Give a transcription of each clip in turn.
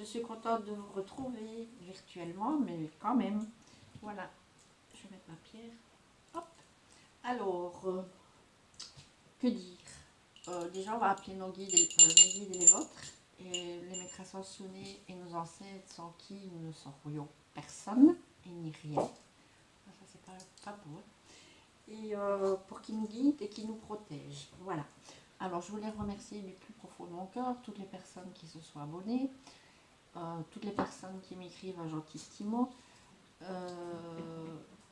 suis contente de vous retrouver virtuellement, mais quand même. Voilà, je vais mettre ma pierre. Hop. Alors, que dire? Déjà, on va appeler nos guides, les guides et les vôtres, et les maîtres ascensionnés et nos ancêtres sans qui nous ne serions personne et ni rien. Ça, c'est pas beau. Hein. Et pour qu'ils nous guident et qu'ils nous protègent. Voilà. Alors, je voulais remercier du plus profond de mon cœur toutes les personnes qui se sont abonnées, toutes les personnes qui m'écrivent un gentil petit mot.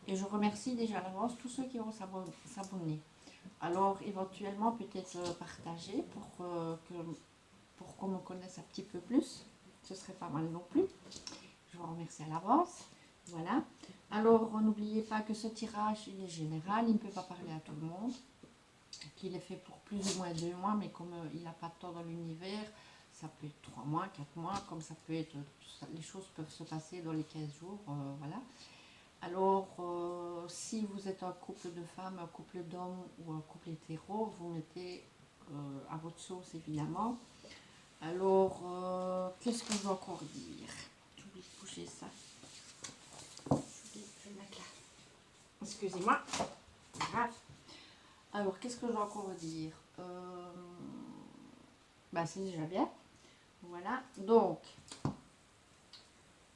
Et je remercie déjà à l'avance tous ceux qui vont s'abonner. Alors, éventuellement, peut-être partager pour qu'on me connaisse un petit peu plus. Ce serait pas mal non plus. Je vous remercie à l'avance. Voilà. Alors, n'oubliez pas que ce tirage, il est général. Il ne peut pas parler à tout le monde. Qu'il est fait pour plus ou moins 2 mois, mais comme il n'a pas de temps dans l'univers, ça peut être 3 mois, 4 mois, comme ça peut être, les choses peuvent se passer dans les 15 jours, voilà. Alors, si vous êtes un couple de femmes, un couple d'hommes ou un couple hétéro, vous mettez à votre sauce évidemment. Alors, qu'est-ce que je vais encore dire? J'ai oublié de bouger ça. Je vais le mettre là. Excusez-moi. Grave. Alors, qu'est-ce que je vais encore dire? Bah, c'est déjà bien. Voilà. Donc,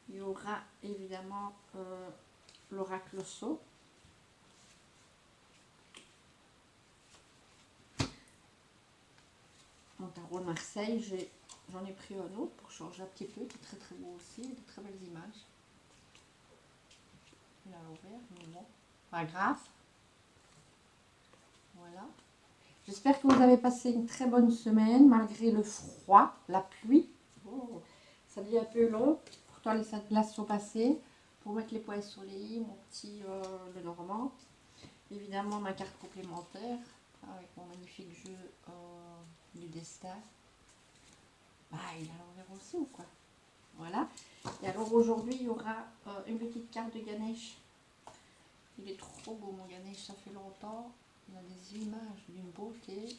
il y aura évidemment l'oracle saut. Mon tarot de Marseille, j'en ai pris un autre pour changer un petit peu, qui est très très beau aussi, de très belles images. Il a l'envers, mais bon, pas grave. Voilà. J'espère que vous avez passé une très bonne semaine, malgré le froid, la pluie. Oh, ça devient un peu long. Pourtant, les 5 glaces sont passées. Pour mettre les points sur les i, mon petit le Normand. Évidemment, ma carte complémentaire, avec mon magnifique jeu du destin. Bah, il a l'envers aussi ou quoi? Voilà. Et alors aujourd'hui, il y aura une petite carte de Ganesh. Il est trop beau mon Ganesh, ça fait longtemps. Il a des images d'une beauté.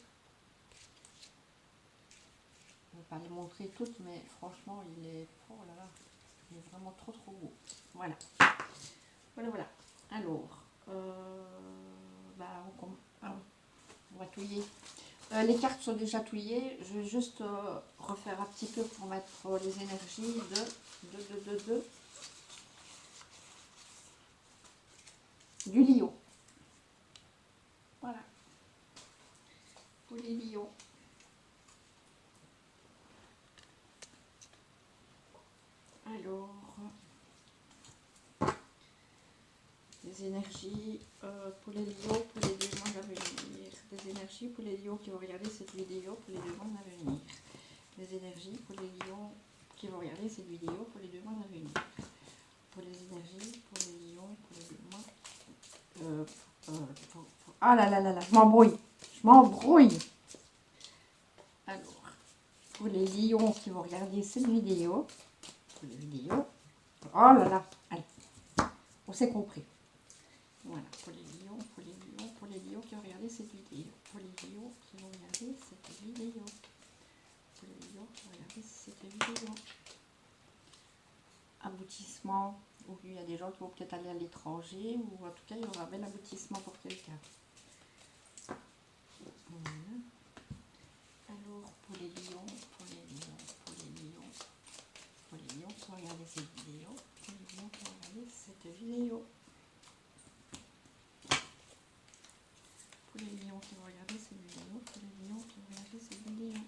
Je ne vais pas les montrer toutes, mais franchement, il est... Oh là là, il est vraiment trop trop beau. Voilà. Voilà, voilà. Alors, bah, on va touiller. Les cartes sont déjà touillées. Je vais juste refaire un petit peu pour mettre les énergies du lion. Voilà. Pour les lions. Alors, des énergies pour les lions pour les 2 mois à venir. Des énergies pour les lions qui vont regarder cette vidéo pour les 2 mois à venir. Des énergies pour les lions qui vont regarder cette vidéo pour les 2 mois à venir. Pour les énergies pour les lions pour les 2 mois. Ah là là là là, je m'embrouille. Je m'embrouille. Alors, pour les lions qui vont regarder cette vidéo, pour les vidéos. Oh là là, allez, on s'est compris. Voilà, pour les lions, pour les lions, pour les lions qui ont regardé cette vidéo. Pour les lions qui vont regarder cette vidéo. Pour les lions qui vont regarder cette vidéo. Aboutissement. Ou il y a des gens qui vont peut-être aller à l'étranger, ou en tout cas, il y aura un bel aboutissement pour quelqu'un. Voilà. Alors, pour les lions, pour les lions, pour les lions, pour les lions qui vont regarder cette vidéo. Pour les lions qui vont regarder cette vidéo. Pour les lions qui vont regarder cette vidéo, pour les lions qui vont regarder cette vidéo.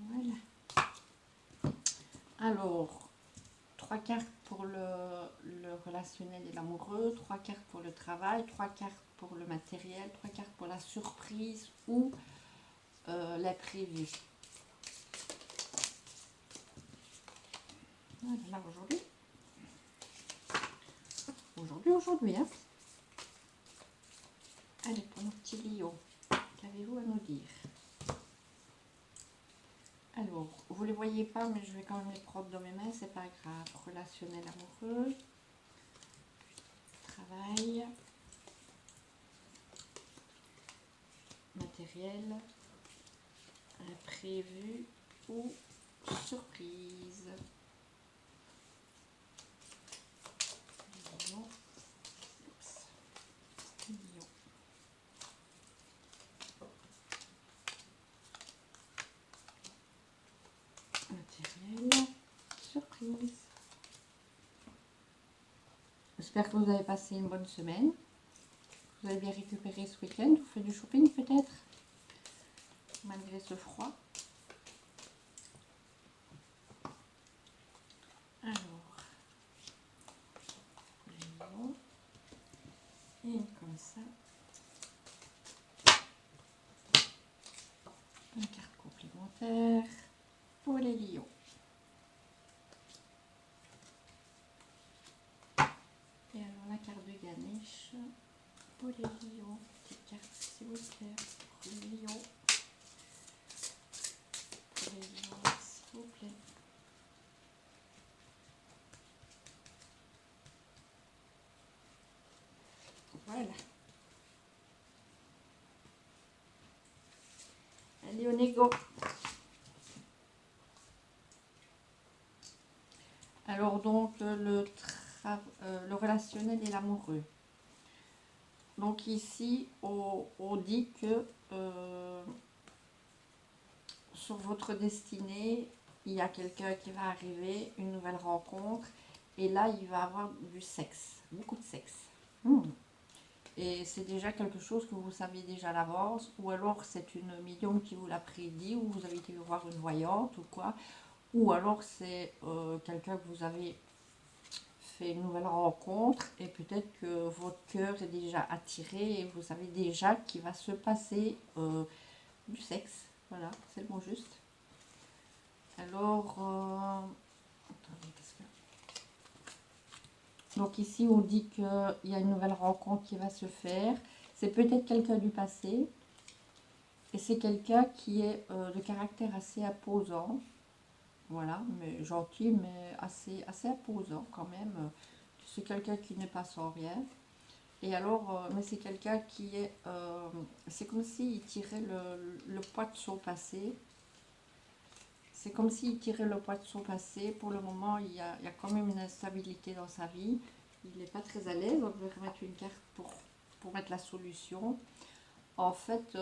Voilà. Alors, 3 cartes pour le relationnel et l'amoureux, 3 cartes pour le travail, 3 cartes pour le matériel, 3 cartes pour la surprise ou l'imprévu. Voilà, là aujourd'hui. Aujourd'hui, hein. Allez, pour nos petits lions, qu'avez-vous à nous dire? Alors, vous ne les voyez pas, mais je vais quand même les prendre dans mes mains, c'est pas grave. Relationnel amoureux, travail, matériel, imprévu ou surprise. Lion. Oups. Lion. Matériel. Surprise. J'espère que vous avez passé une bonne semaine. Vous avez bien récupéré ce week-end. Vous faites du shopping peut-être, malgré ce froid. Alors, lion. Et comme ça. Une carte complémentaire pour les lions. Et alors la carte de Ganesh pour les lions. Petite carte s'il vous plaît pour les lions. Pour les lions s'il vous plaît. Voilà. Allez, on est go. Alors donc le relationnel et l'amoureux. Donc ici on dit que sur votre destinée il y a quelqu'un qui va arriver, une nouvelle rencontre, et là il va avoir du sexe, beaucoup de sexe. Et c'est déjà quelque chose que vous savez déjà à l'avance, ou alors c'est une médium qui vous l'a prédit, ou vous avez été voir une voyante ou quoi, ou alors c'est quelqu'un que vous avez fait une nouvelle rencontre et peut-être que votre cœur est déjà attiré et vous savez déjà qu'il va se passer du sexe. Voilà, c'est le mot juste. Alors, attendez, donc ici on dit qu'il y a une nouvelle rencontre qui va se faire. C'est peut-être quelqu'un du passé et c'est quelqu'un qui est de caractère assez imposant. Voilà, mais gentil, mais assez imposant quand même. C'est quelqu'un qui n'est pas sans rien. Et alors, mais c'est quelqu'un qui est... c'est comme s'il tirait le poids de son passé. C'est comme s'il tirait le poids de son passé. Pour le moment, il y a quand même une instabilité dans sa vie. Il n'est pas très à l'aise. Donc, je vais remettre une carte pour mettre la solution. En fait,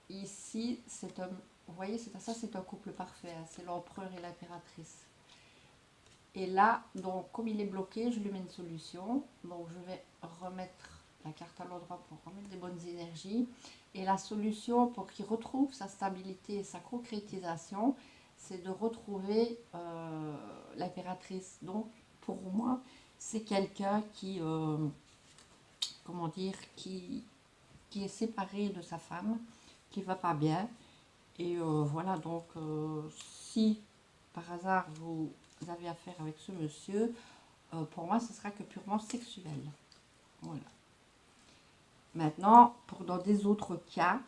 ici, c'est un... Vous voyez, ça, c'est un couple parfait. Hein, c'est l'empereur et l'impératrice. Et là, donc, comme il est bloqué, je lui mets une solution. Donc, je vais remettre la carte à l'endroit pour remettre des bonnes énergies. Et la solution pour qu'il retrouve sa stabilité et sa concrétisation, c'est de retrouver l'impératrice. Donc, pour moi, c'est quelqu'un qui, comment dire, qui est séparé de sa femme, qui va pas bien. Et voilà, donc, si par hasard vous avez affaire avec ce monsieur, pour moi ce sera que purement sexuel. Voilà. Maintenant, dans des autres cas,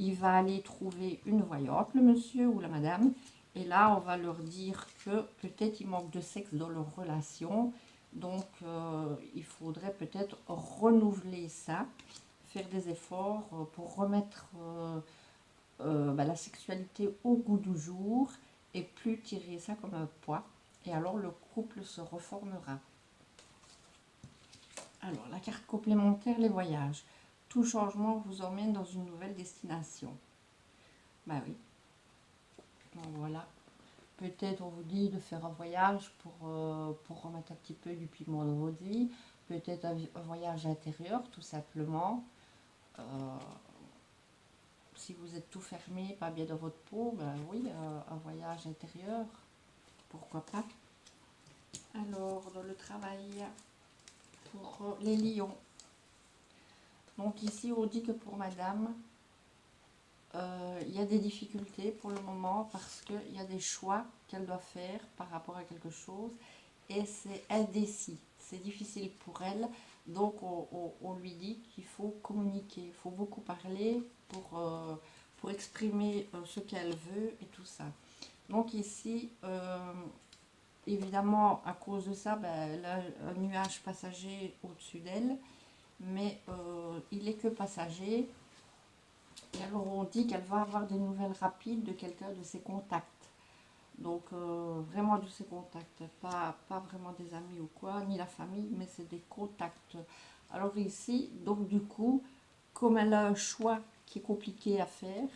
il va aller trouver une voyante, le monsieur ou la madame, et là on va leur dire que peut-être il manque de sexe dans leur relation, donc il faudrait peut-être renouveler ça, faire des efforts pour remettre la sexualité au goût du jour et plus tirer ça comme un poids, et alors le couple se reformera. Alors la carte complémentaire, les voyages. Tout changement vous emmène dans une nouvelle destination. Bah oui. Donc voilà. Peut-être on vous dit de faire un voyage pour remettre un petit peu du piment dans votre vie. Peut-être un voyage intérieur, tout simplement. Si vous êtes tout fermé, pas bien dans votre peau, ben oui, un voyage intérieur, pourquoi pas. Alors, dans le travail, pour les lions. Donc ici, on dit que pour madame, il y a des difficultés pour le moment parce qu'il y a des choix qu'elle doit faire par rapport à quelque chose et c'est indécis, c'est difficile pour elle. Donc on lui dit qu'il faut communiquer, il faut beaucoup parler pour exprimer ce qu'elle veut et tout ça. Donc ici, évidemment, à cause de ça, elle a un nuage passager au-dessus d'elle, mais il n'est que passager. Et alors on on dit qu'elle va avoir des nouvelles rapides de quelqu'un de ses contacts. Donc, vraiment de ses contacts, pas vraiment des amis ou quoi, ni la famille, mais c'est des contacts. Alors ici, donc du coup, comme elle a un choix qui est compliqué à faire,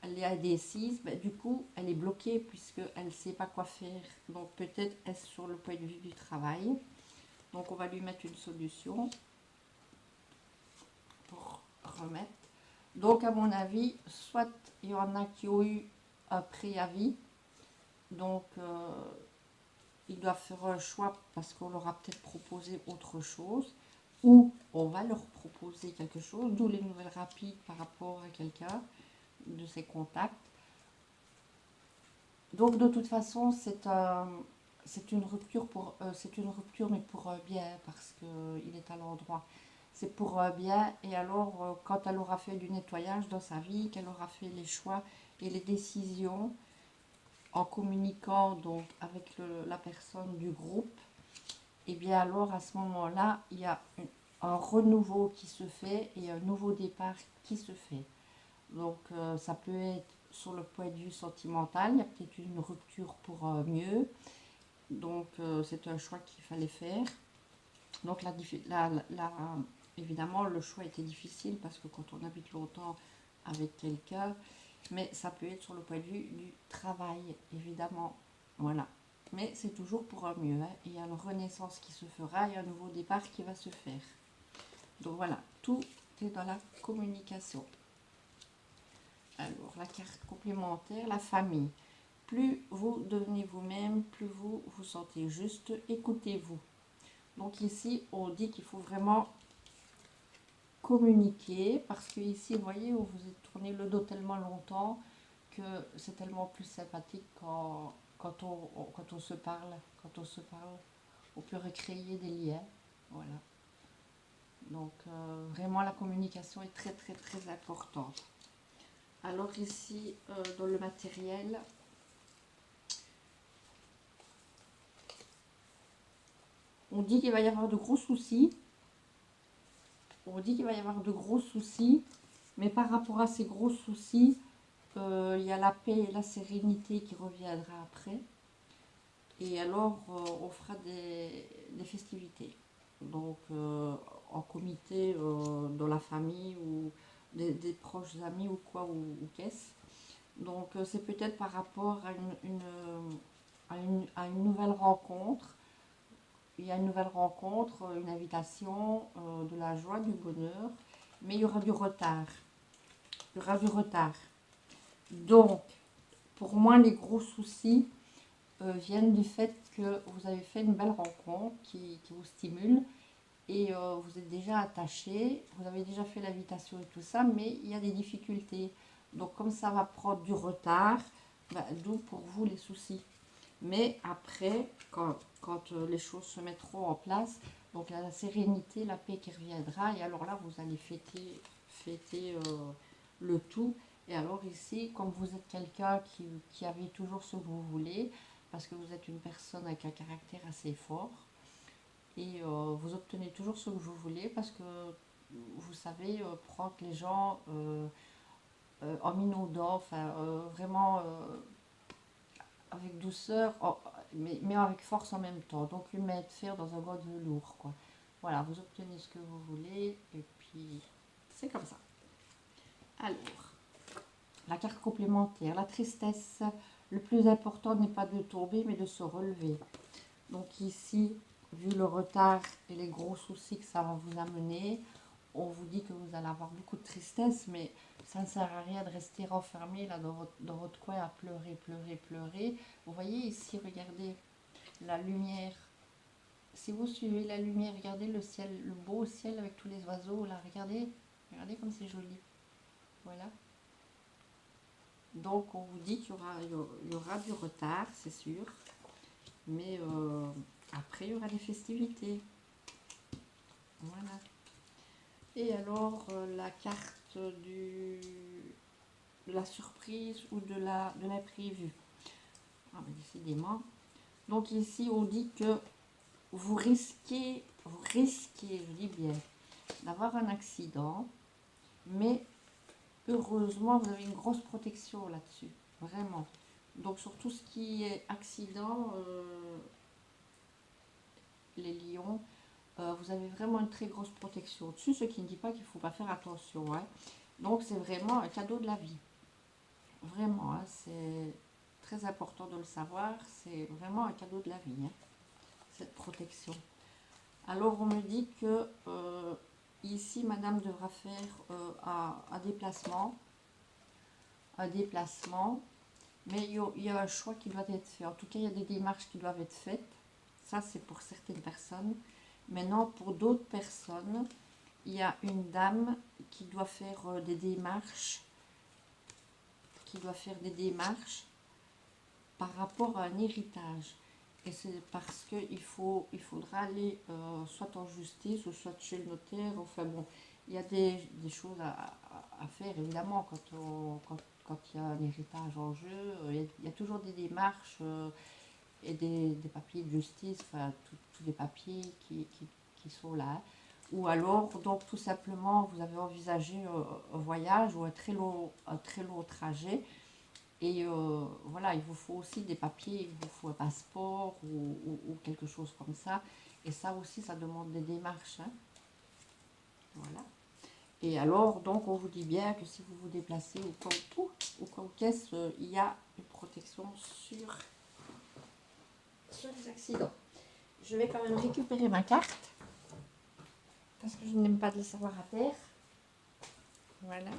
elle est indécise, ben, du coup, elle est bloquée puisqu'elle ne sait pas quoi faire. Donc, peut-être est-ce sur le point de vue du travail. Donc, on va lui mettre une solution pour remettre. Donc, à mon avis, soit il y en a qui ont eu un préavis. Donc, ils doivent faire un choix parce qu'on leur a peut-être proposé autre chose. Ou on va leur proposer quelque chose, d'où les nouvelles rapides par rapport à quelqu'un de ses contacts. Donc de toute façon, c'est une rupture mais pour un bien parce qu'il est à l'endroit. C'est pour un bien et alors quand elle aura fait du nettoyage dans sa vie, qu'elle aura fait les choix et les décisions en communiquant donc avec la personne du groupe, et bien alors à ce moment-là, il y a un renouveau qui se fait et un nouveau départ qui se fait. Donc ça peut être sur le point de vue sentimental, il y a peut-être une rupture pour mieux. Donc c'est un choix qu'il fallait faire. Donc évidemment le choix était difficile parce que quand on habite longtemps avec quelqu'un, mais ça peut être sur le point de vue du travail, évidemment. Voilà. Mais c'est toujours pour un mieux. Hein. Il y a une renaissance qui se fera, il y a un nouveau départ qui va se faire. Donc voilà, tout est dans la communication. Alors, la carte complémentaire, la famille. Plus vous devenez vous-même, plus vous vous sentez juste, écoutez-vous. Donc ici, on dit qu'il faut vraiment communiquer parce que ici, vous voyez, vous vous êtes tourné le dos tellement longtemps que c'est tellement plus sympathique quand on se parle. Quand on se parle, on peut recréer des liens. Voilà. Donc, vraiment, la communication est très, très, très importante. Alors ici, dans le matériel, on dit qu'il va y avoir de gros soucis. On dit qu'il va y avoir de gros soucis, mais par rapport à ces gros soucis, il y a la paix et la sérénité qui reviendra après. Et alors, on fera des festivités. Donc, en comité, dans la famille ou des proches amis ou quoi, ou qu'est-ce. Donc, c'est peut-être par rapport à une nouvelle rencontre. Il y a une nouvelle rencontre, une invitation, de la joie, du bonheur, mais il y aura du retard. Il y aura du retard. Donc, pour moi, les gros soucis viennent du fait que vous avez fait une belle rencontre qui vous stimule et vous êtes déjà attaché, vous avez déjà fait l'invitation et tout ça, mais il y a des difficultés. Donc, comme ça va prendre du retard, bah, d'où pour vous les soucis. Mais après, quand les choses se mettront en place, donc la sérénité, la paix qui reviendra, et alors là, vous allez fêter le tout. Et alors ici, comme vous êtes quelqu'un qui avait toujours ce que vous voulez, parce que vous êtes une personne avec un caractère assez fort, et vous obtenez toujours ce que vous voulez, parce que vous savez prendre les gens en minaudant, enfin vraiment avec douceur, mais avec force en même temps. Donc une main de fer dans un gant de velours, quoi. Voilà, vous obtenez ce que vous voulez, et puis c'est comme ça. Alors, la carte complémentaire, la tristesse. Le plus important n'est pas de tomber, mais de se relever. Donc ici, vu le retard et les gros soucis que ça va vous amener, on vous dit que vous allez avoir beaucoup de tristesse, mais ça ne sert à rien de rester renfermé là dans votre coin à pleurer, pleurer, pleurer. Vous voyez ici, regardez la lumière. Si vous suivez la lumière, regardez le ciel, le beau ciel avec tous les oiseaux là. Regardez, regardez comme c'est joli. Voilà. Donc on vous dit qu'il y aura du retard, c'est sûr. Mais après, il y aura des festivités. Voilà. Et alors, la carte de la surprise ou de l'imprévu. Ah, ben, décidément. Donc ici, on dit que vous risquez, je dis bien, d'avoir un accident, mais heureusement, vous avez une grosse protection là-dessus, vraiment. Donc sur tout ce qui est accident, les lions, vous avez vraiment une très grosse protection dessus, ce qui ne dit pas qu'il ne faut pas faire attention, hein. Donc c'est vraiment un cadeau de la vie. Vraiment, hein, c'est très important de le savoir, c'est vraiment un cadeau de la vie, hein, cette protection. Alors on me dit que ici madame devra faire un déplacement, mais il y a un choix qui doit être fait. En tout cas, il y a des démarches qui doivent être faites. Ça, c'est pour certaines personnes. Maintenant, pour d'autres personnes, il y a une dame qui doit faire des démarches, par rapport à un héritage. Et c'est parce qu'il faudra aller soit en justice ou soit chez le notaire. Enfin bon, il y a des choses à faire évidemment quand il y a un héritage en jeu. Il y a toujours des démarches et des papiers de justice, enfin tous les papiers qui sont là. Ou alors, donc tout simplement, vous avez envisagé un voyage ou un très long trajet. Et voilà, il vous faut aussi des papiers, il vous faut un passeport ou quelque chose comme ça. Et ça aussi, ça demande des démarches, hein. Voilà. Et alors, donc, on vous dit bien que si vous vous déplacez ou quoi qu'est-ce, il y a une protection sur les accidents. Je vais quand même récupérer ma carte parce que je n'aime pas de le savoir à terre. Voilà.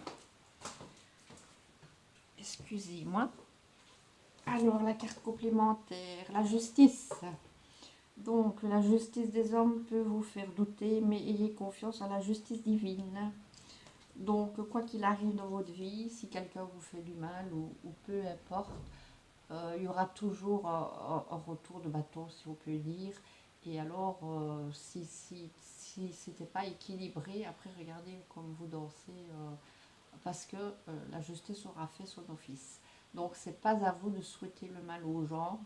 Excusez-moi. Alors, la carte complémentaire, la justice. Donc, la justice des hommes peut vous faire douter, mais ayez confiance en la justice divine. Donc, quoi qu'il arrive dans votre vie, si quelqu'un vous fait du mal ou peu importe, il y aura toujours un retour de bâton, si on peut dire. Et alors, si c'était pas équilibré, après, regardez comme vous dansez, parce que la justice aura fait son office. Donc, c'est pas à vous de souhaiter le mal aux gens,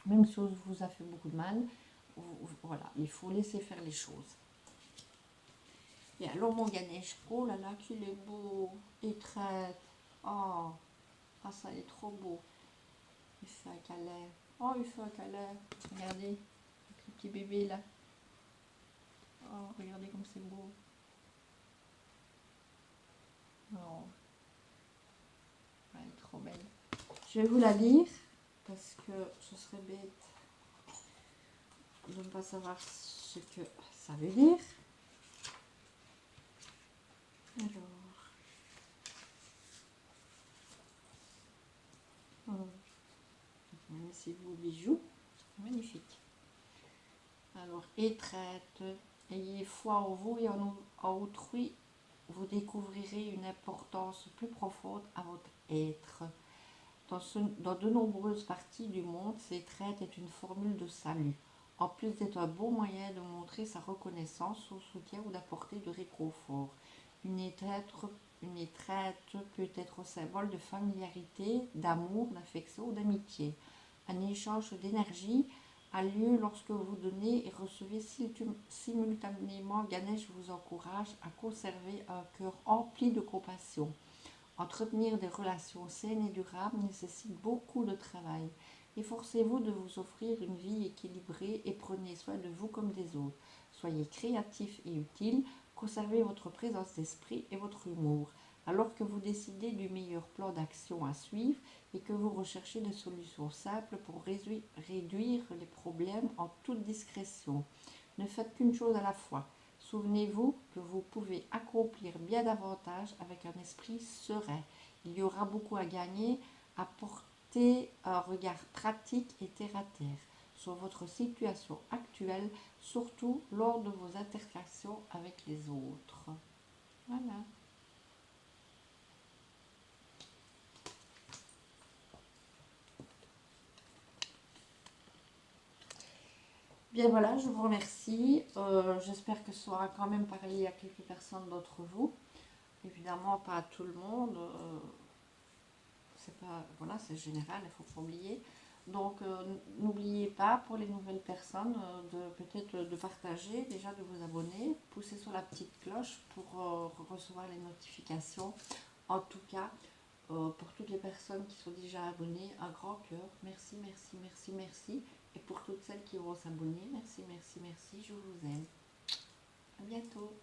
même si on vous a fait beaucoup de mal. Voilà, il faut laisser faire les choses. Et alors mon Ganesh, oh là là, qu'il est beau, il traite. Oh, ah ça il est trop beau. Il fait un câlin. Oh, il fait un câlin. Regardez, le petit bébé là. Oh, regardez comme c'est beau. Oh, elle est trop belle. Je vais vous la lire parce que ce serait bête de ne pas savoir ce que ça veut dire. Alors, c'est beau bijou, magnifique. Alors, et traite, ayez foi en vous et en autrui, vous découvrirez une importance plus profonde à votre être. Dans de nombreuses parties du monde, cette traite est une formule de salut, en plus d'être un bon moyen de montrer sa reconnaissance, son soutien ou d'apporter de réconfort. Une étreinte peut être un symbole de familiarité, d'amour, d'affection ou d'amitié. Un échange d'énergie a lieu lorsque vous donnez et recevez simultanément. Ganesh vous encourage à conserver un cœur empli de compassion. Entretenir des relations saines et durables nécessite beaucoup de travail. Efforcez-vous de vous offrir une vie équilibrée et prenez soin de vous comme des autres. Soyez créatif et utile, conservez votre présence d'esprit et votre humour. Alors que vous décidez du meilleur plan d'action à suivre et que vous recherchez des solutions simples pour réduire les problèmes en toute discrétion. Ne faites qu'une chose à la fois. Souvenez-vous que vous pouvez accomplir bien davantage avec un esprit serein. Il y aura beaucoup à gagner à porter un regard pratique et terre-à-terre sur votre situation actuelle, surtout lors de vos interactions avec les autres. Voilà. Bien voilà, je vous remercie. J'espère que ça aura quand même parlé à quelques personnes d'entre vous. Évidemment, pas à tout le monde. C'est pas, voilà, c'est général, il ne faut pas oublier. Donc, n'oubliez pas pour les nouvelles personnes de peut-être de partager, déjà de vous abonner, pousser sur la petite cloche pour recevoir les notifications En tout cas, pour toutes les personnes qui sont déjà abonnées, un grand cœur. Merci, merci, merci, merci. Et pour toutes celles qui vont s'abonner, merci, merci, merci. Je vous aime. À bientôt.